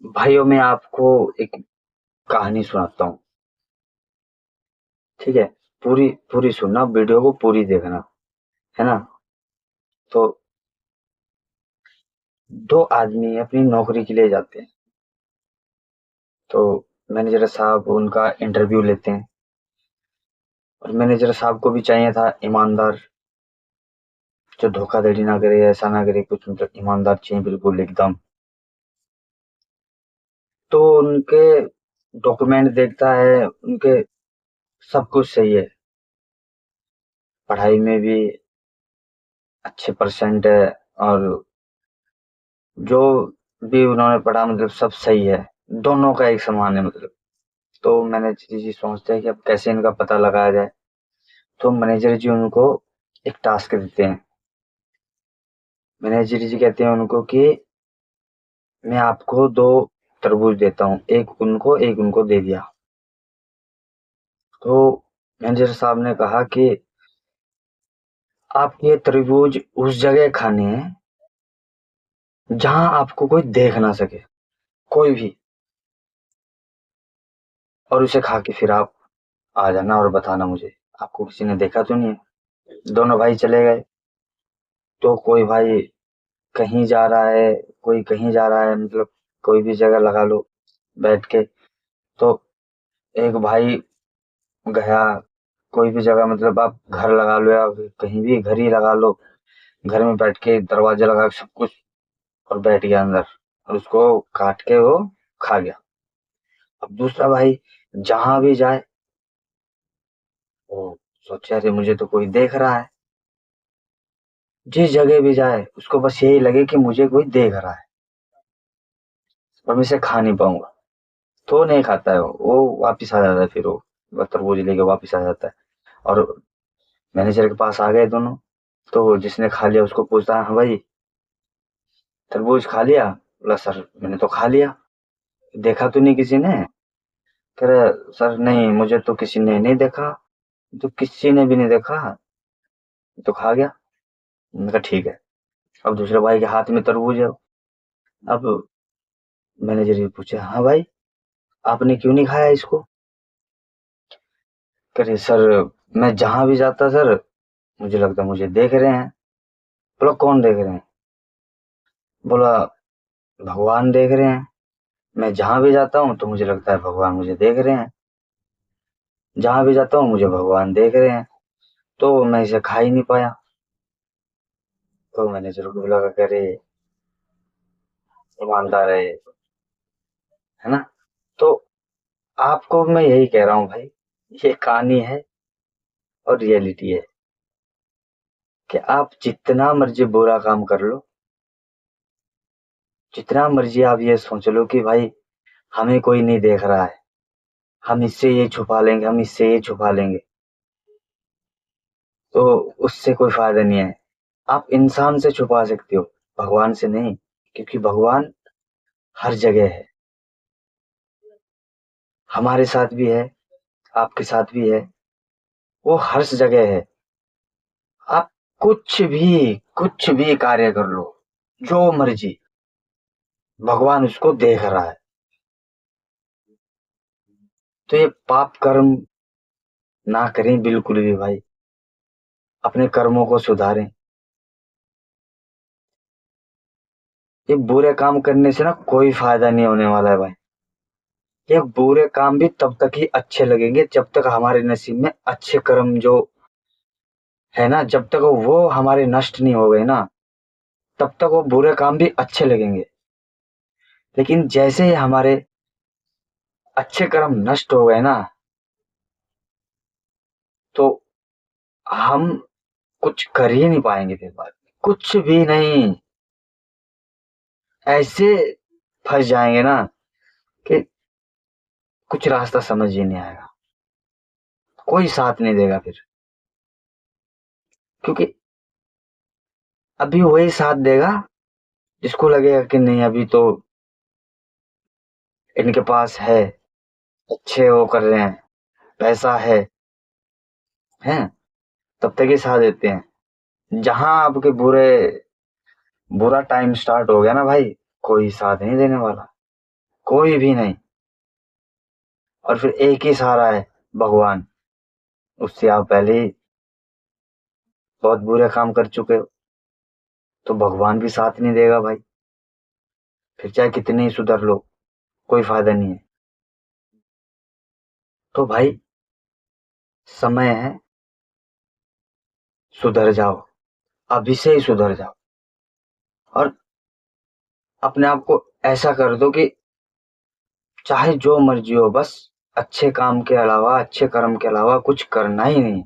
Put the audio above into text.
भाइयों मैं आपको एक कहानी सुनाता हूँ। ठीक है। पूरी पूरी सुनना, वीडियो को पूरी देखना, है ना। तो दो आदमी अपनी नौकरी के लिए जाते हैं। तो मैनेजर साहब उनका इंटरव्यू लेते हैं और मैनेजर साहब को भी चाहिए था ईमानदार, जो धोखाधड़ी ना करे, ऐसा ना करे कुछ, मतलब ईमानदार चाहिए बिल्कुल एकदम। तो उनके डॉक्यूमेंट देखता है, उनके सब कुछ सही है, पढ़ाई में भी अच्छे परसेंट है, और जो भी उन्होंने पढ़ा मतलब सब सही है, दोनों का एक समान है मतलब। तो मैनेजर जी सोचते हैं कि अब कैसे इनका पता लगाया जाए। तो मैनेजर जी उनको एक टास्क देते हैं। मैनेजर जी कहते हैं उनको कि मैं आपको दो तरबूज देता हूँ, एक उनको दे दिया। तो मैनेजर साहब ने कहा कि आप ये तरबूज उस जगह खाने हैं जहां आपको कोई देख ना सके, कोई भी, और उसे खा के फिर आप आ जाना और बताना मुझे आपको किसी ने देखा तो नहीं है। दोनों भाई चले गए। तो कोई भाई कहीं जा रहा है, कोई कहीं जा रहा है, मतलब कोई भी जगह लगा लो बैठ के। तो एक भाई गया कोई भी जगह, मतलब आप घर लगा लो या कहीं भी घर ही लगा लो, घर में बैठ के दरवाजा लगा के सब कुछ, और बैठ गया अंदर, और उसको काट के वो खा गया। अब दूसरा भाई जहां भी जाए, वो सोचे अरे मुझे तो कोई देख रहा है। जिस जगह भी जाए उसको बस यही लगे कि मुझे कोई देख रहा है और मैं इसे खा नहीं पाऊंगा। तो नहीं खाता है, वो वापिस आ जाता है, फिर वो तरबूज लेके वापिस आ जाता है। और मैनेजर के पास आ गए दोनों। तो जिसने खा लिया उसको पूछता है, हाँ भाई तरबूज खा लिया? बोला सर मैंने तो खा लिया, देखा तो नहीं किसी ने? कह रहे सर नहीं, मुझे तो किसी ने नहीं देखा। तो किसी ने भी नहीं देखा, तो खा गया। मैंने कहा ठीक है। अब दूसरे भाई के हाथ में तरबूज है। अब मैनेजर ये पूछे, हाँ भाई आपने क्यों नहीं खाया इसको? कह रहे सर मैं जहां भी जाता सर, मुझे लगता मुझे देख रहे हैं। बोला कौन देख रहे हैं? बोला भगवान देख रहे हैं। मैं जहां भी जाता हूँ तो मुझे लगता है भगवान मुझे देख रहे हैं, जहां भी जाता हूँ मुझे भगवान देख रहे हैं। तो मैं इसे खा ही नहीं पाया। तो मैनेजर को लगा, करे ईमानदार है ना। तो आपको मैं यही कह रहा हूँ भाई, ये कहानी है और रियलिटी है कि आप जितना मर्जी बुरा काम कर लो, जितना मर्जी आप ये सोच लो कि भाई हमें कोई नहीं देख रहा है, हम इससे ये छुपा लेंगे, हम इससे ये छुपा लेंगे, तो उससे कोई फायदा नहीं है। आप इंसान से छुपा सकते हो, भगवान से नहीं, क्योंकि भगवान हर जगह है, हमारे साथ भी है, आपके साथ भी है, वो हर जगह है। आप कुछ भी कार्य कर लो, जो मर्जी, भगवान उसको देख रहा है। तो ये पाप कर्म ना करें बिल्कुल भी भाई, अपने कर्मों को सुधारें। ये बुरे काम करने से ना कोई फायदा नहीं होने वाला है भाई। ये बुरे काम भी तब तक ही अच्छे लगेंगे जब तक हमारे नसीब में अच्छे कर्म जो है ना, जब तक वो हमारे नष्ट नहीं हो गए ना, तब तक वो बुरे काम भी अच्छे लगेंगे। लेकिन जैसे ही हमारे अच्छे कर्म नष्ट हो गए ना, तो हम कुछ कर ही नहीं पाएंगे फिर बाद में, कुछ भी नहीं। ऐसे फंस जाएंगे ना कि कुछ रास्ता समझ ही नहीं आएगा, कोई साथ नहीं देगा फिर। क्योंकि अभी वही साथ देगा जिसको लगेगा कि नहीं अभी तो इनके पास है, अच्छे वो कर रहे हैं, पैसा है, तब तक ही साथ देते हैं। जहां आपके बुरा टाइम स्टार्ट हो गया ना भाई, कोई साथ नहीं देने वाला। कोई भी नहीं। और फिर एक ही सहारा है, भगवान। उससे आप पहले ही बहुत बुरे काम कर चुके हो, तो भगवान भी साथ नहीं देगा भाई। फिर चाहे कितने ही सुधर लो, कोई फायदा नहीं है। तो भाई समय है, सुधर जाओ, अभी से ही सुधर जाओ। और अपने आप को ऐसा कर दो कि चाहे जो मर्जी हो, बस अच्छे काम के अलावा, अच्छे कर्म के अलावा कुछ करना ही नहीं।